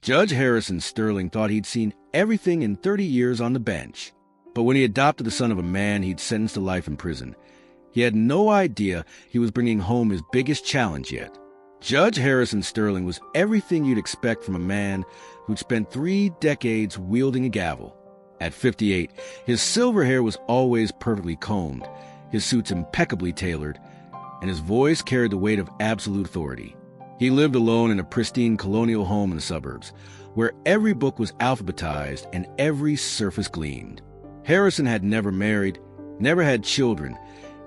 Judge Harrison Sterling thought he'd seen everything in 30 years on the bench. But when he adopted the son of a man he'd sentenced to life in prison, he had no idea he was bringing home his biggest challenge yet. Judge Harrison Sterling was everything you'd expect from a man who'd spent 3 decades wielding a gavel. At 58, his silver hair was always perfectly combed, his suits impeccably tailored, and his voice carried the weight of absolute authority. He lived alone in a pristine colonial home in the suburbs, where every book was alphabetized and every surface gleamed. Harrison had never married, never had children.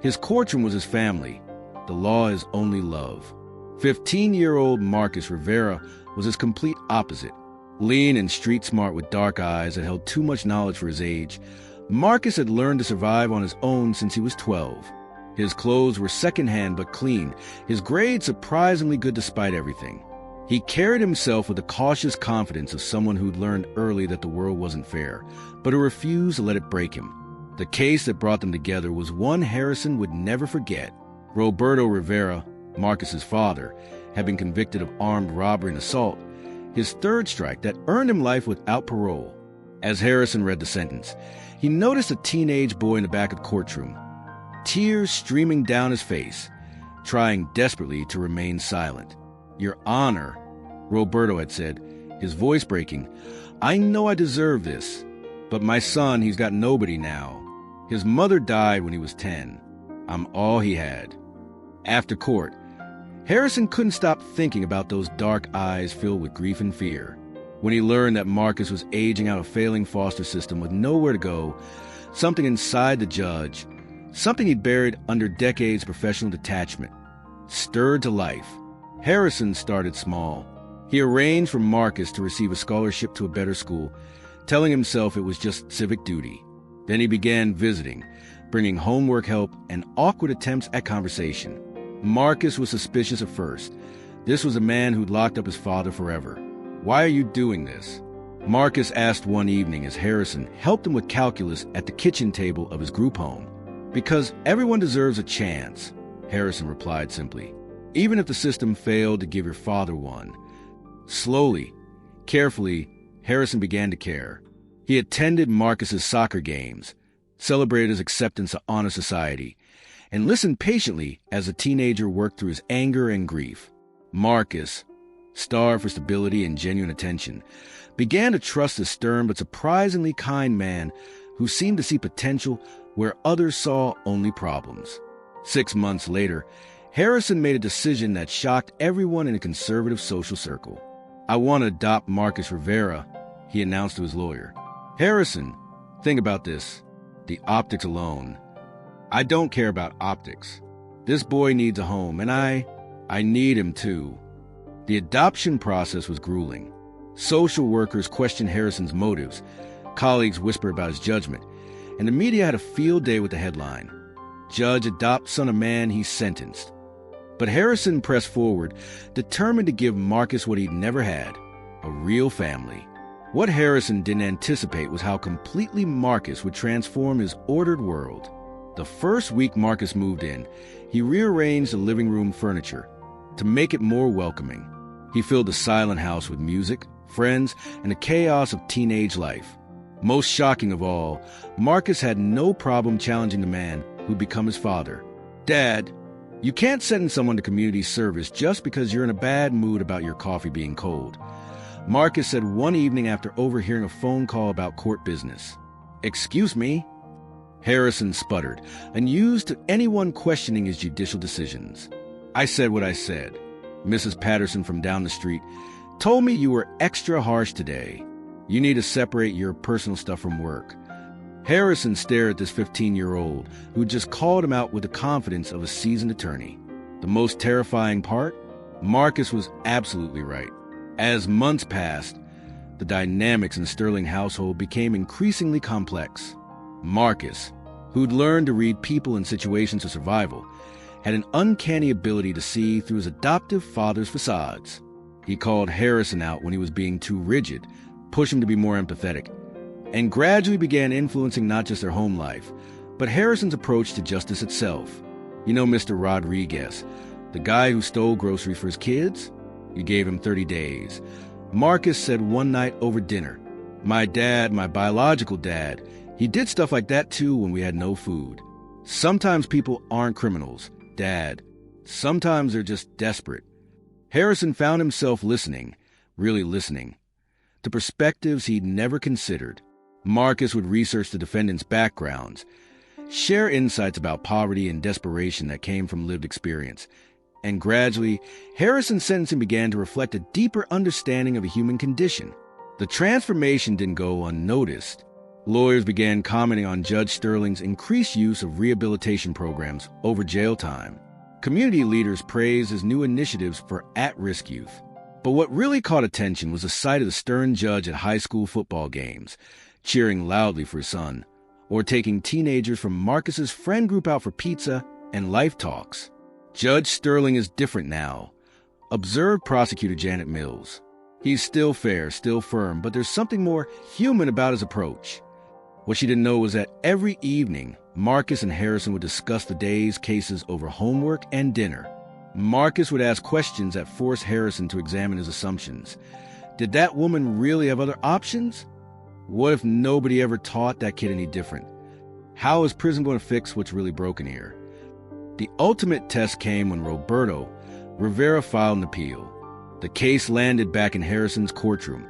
His courtroom was his family. The law is only love. 15-year-old Marcus Rivera was his complete opposite. Lean and street-smart with dark eyes that held too much knowledge for his age, Marcus had learned to survive on his own since he was 12. His clothes were secondhand but clean, his grades surprisingly good despite everything. He carried himself with the cautious confidence of someone who'd learned early that the world wasn't fair, but who refused to let it break him. The case that brought them together was one Harrison would never forget. Roberto Rivera, Marcus's father, had been convicted of armed robbery and assault, his third strike that earned him life without parole. As Harrison read the sentence, he noticed a teenage boy in the back of the courtroom, tears streaming down his face, trying desperately to remain silent. "Your Honor," Roberto had said, his voice breaking, "I know I deserve this, but my son, he's got nobody now. His mother died when he was 10. I'm all he had." After court, Harrison couldn't stop thinking about those dark eyes filled with grief and fear. When he learned that Marcus was aging out a failing foster system with nowhere to go, something inside the judge, something he'd buried under decades of professional detachment, stirred to life. Harrison started small. He arranged for Marcus to receive a scholarship to a better school, telling himself it was just civic duty. Then he began visiting, bringing homework help and awkward attempts at conversation. Marcus was suspicious at first. This was a man who'd locked up his father forever. "Why are you doing this?" Marcus asked one evening as Harrison helped him with calculus at the kitchen table of his group home. "Because everyone deserves a chance," Harrison replied simply, "even if the system failed to give your father one." Slowly, carefully, Harrison began to care. He attended Marcus's soccer games, celebrated his acceptance to honor society, and listened patiently as the teenager worked through his anger and grief. Marcus, starved for stability and genuine attention, began to trust the stern but surprisingly kind man who seemed to see potential where others saw only problems. 6 months later, Harrison made a decision that shocked everyone in a conservative social circle. "I want to adopt Marcus Rivera," he announced to his lawyer. "Harrison, think about this. The optics alone. I don't care about optics. This boy needs a home, and I need him too." The adoption process was grueling. Social workers questioned Harrison's motives, colleagues whispered about his judgment, and the media had a field day with the headline, "Judge adopts son of man he sentenced." But Harrison pressed forward, determined to give Marcus what he'd never had, a real family. What Harrison didn't anticipate was how completely Marcus would transform his ordered world. The first week Marcus moved in, he rearranged the living room furniture to make it more welcoming. He filled the silent house with music, friends, and the chaos of teenage life. Most shocking of all, Marcus had no problem challenging the man who'd become his father. "Dad, you can't sentence someone to community service just because you're in a bad mood about your coffee being cold," Marcus said one evening after overhearing a phone call about court business. "Excuse me?" Harrison sputtered, unused to anyone questioning his judicial decisions. "I said what I said. Mrs. Patterson from down the street told me you were extra harsh today. You need to separate your personal stuff from work." Harrison stared at this 15-year-old who just called him out with the confidence of a seasoned attorney. The most terrifying part? Marcus was absolutely right. As months passed, the dynamics in the Sterling household became increasingly complex. Marcus, who'd learned to read people and situations of survival, had an uncanny ability to see through his adoptive father's facades. He called Harrison out when he was being too rigid, pushed him to be more empathetic, and gradually began influencing not just their home life, but Harrison's approach to justice itself. "You know Mr. Rodriguez, the guy who stole groceries for his kids? You gave him 30 days. Marcus said one night over dinner, "My dad, my biological dad, he did stuff like that too when we had no food. Sometimes people aren't criminals, Dad. Sometimes they're just desperate." Harrison found himself listening, really listening, to perspectives he'd never considered. Marcus would research the defendants' backgrounds, share insights about poverty and desperation that came from lived experience. And gradually, Harrison's sentencing began to reflect a deeper understanding of the human condition. The transformation didn't go unnoticed. Lawyers began commenting on Judge Sterling's increased use of rehabilitation programs over jail time. Community leaders praised his new initiatives for at-risk youth. But what really caught attention was the sight of the stern judge at high school football games, cheering loudly for his son, or taking teenagers from Marcus's friend group out for pizza and life talks. Judge Sterling is different now, observed Prosecutor Janet Mills. He's still fair, still firm, but there's something more human about his approach. What she didn't know was that every evening, Marcus and Harrison would discuss the day's cases over homework and dinner. Marcus would ask questions that forced Harrison to examine his assumptions. Did that woman really have other options? What if nobody ever taught that kid any different? How is prison going to fix what's really broken here? The ultimate test came when Roberto Rivera filed an appeal. The case landed back in Harrison's courtroom,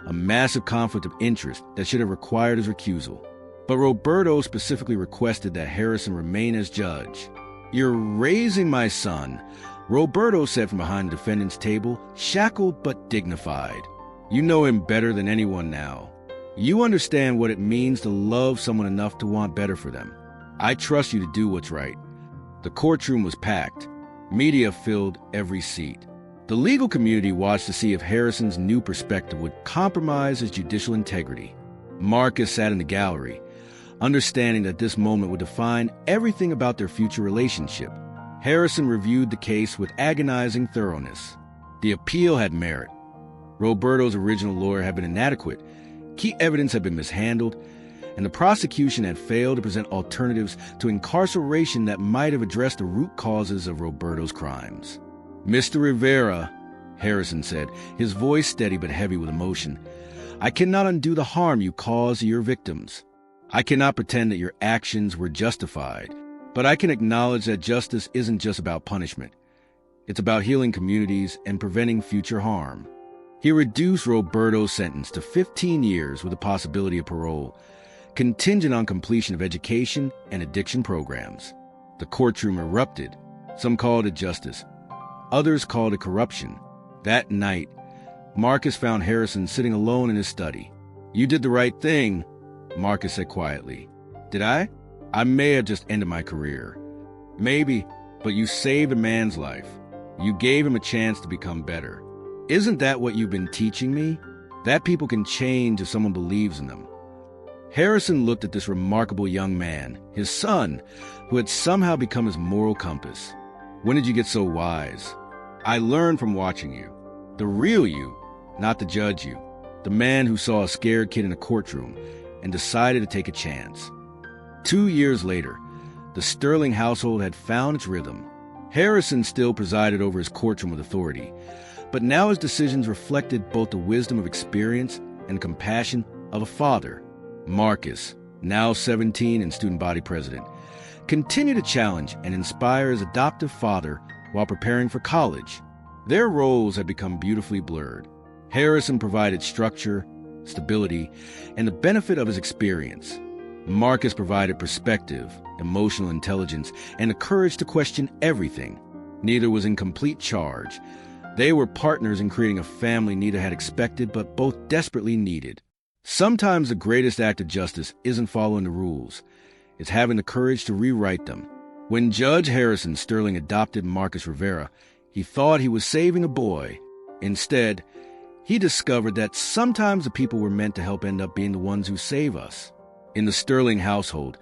a massive conflict of interest that should have required his recusal. But Roberto specifically requested that Harrison remain as judge. "You're raising my son," Roberto said from behind the defendant's table, shackled but dignified. "You know him better than anyone now. You understand what it means to love someone enough to want better for them. I trust you to do what's right." The courtroom was packed. Media filled every seat. The legal community watched to see if Harrison's new perspective would compromise his judicial integrity. Marcus sat in the gallery, understanding that this moment would define everything about their future relationship. Harrison reviewed the case with agonizing thoroughness. The appeal had merit. Roberto's original lawyer had been inadequate, key evidence had been mishandled, and the prosecution had failed to present alternatives to incarceration that might have addressed the root causes of Roberto's crimes. "Mr. Rivera," Harrison said, his voice steady but heavy with emotion, "I cannot undo the harm you caused your victims. I cannot pretend that your actions were justified, but I can acknowledge that justice isn't just about punishment. It's about healing communities and preventing future harm." He reduced Roberto's sentence to 15 years with the possibility of parole, contingent on completion of education and addiction programs. The courtroom erupted. Some called it justice. Others called it corruption. That night, Marcus found Harrison sitting alone in his study. "You did the right thing," Marcus said quietly. "Did I? I may have just ended my career. Maybe, but you saved a man's life. You gave him a chance to become better. Isn't that what you've been teaching me? That people can change if someone believes in them." Harrison looked at this remarkable young man, his son, who had somehow become his moral compass. "When did you get so wise?" "I learned from watching you. The real you, not the judge you. The man who saw a scared kid in a courtroom and decided to take a chance." 2 years later, the Sterling household had found its rhythm. Harrison still presided over his courtroom with authority, but now his decisions reflected both the wisdom of experience and compassion of a father. Marcus, now 17 and student body president, continued to challenge and inspire his adoptive father while preparing for college. Their roles had become beautifully blurred. Harrison provided structure, stability, and the benefit of his experience. Marcus provided perspective, emotional intelligence, and the courage to question everything. Neither was in complete charge. They were partners in creating a family neither had expected but both desperately needed. Sometimes the greatest act of justice isn't following the rules. It's having the courage to rewrite them. When Judge Harrison Sterling adopted Marcus Rivera, he thought he was saving a boy. Instead, he discovered that sometimes the people we're meant to help end up being the ones who save us. In the Sterling household,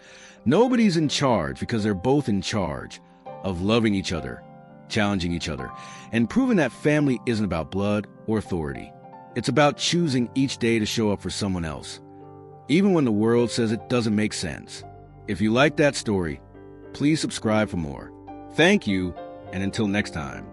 nobody's in charge because they're both in charge of loving each other, challenging each other, and proving that family isn't about blood or authority. It's about choosing each day to show up for someone else, even when the world says it doesn't make sense. If you like that story, please subscribe for more. Thank you, and until next time.